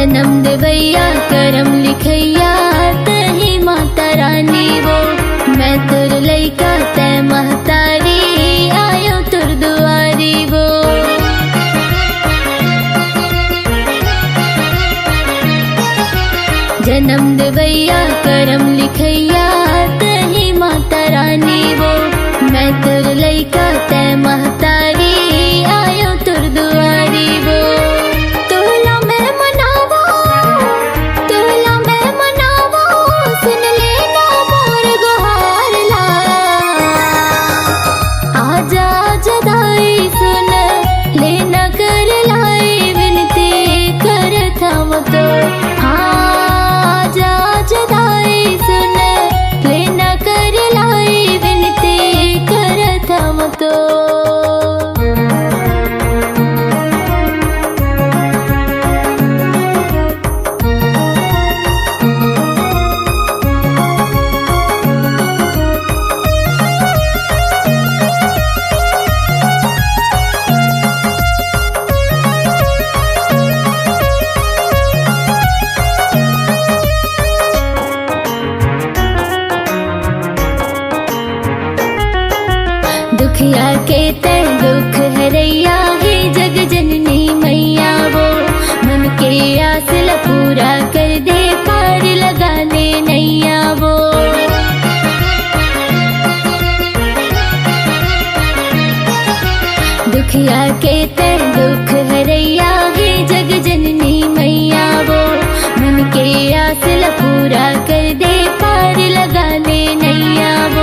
जन्म देवैया करम लिखैया तही माता रानी वो। मैं तुर लइका तै महतारी आयो तुर दुआरी वो। जन्म देवैया करम लिखैया तही माता रानी वो। मैं तुर लइका तै महतारी आयो तुर दुआरी वो। तोला मैं मनावा सुन लेना मोर गुहार ला। आजा जदाई सुन लेना कर लाई विनती कर थाम तो। आजा जदाई सुन लेना कर लाई विनती कर थाम तो। दुखिया के तै दुख हरैया हे जग जननी मैया वो। मन के आस ल पूरा कर दे पार लगा दे नैया वो। दुखिया के तै दुख हरैया हे जग जननी मैया वो। मन के आस ल पूरा कर दे पार लगा दे नैया वो।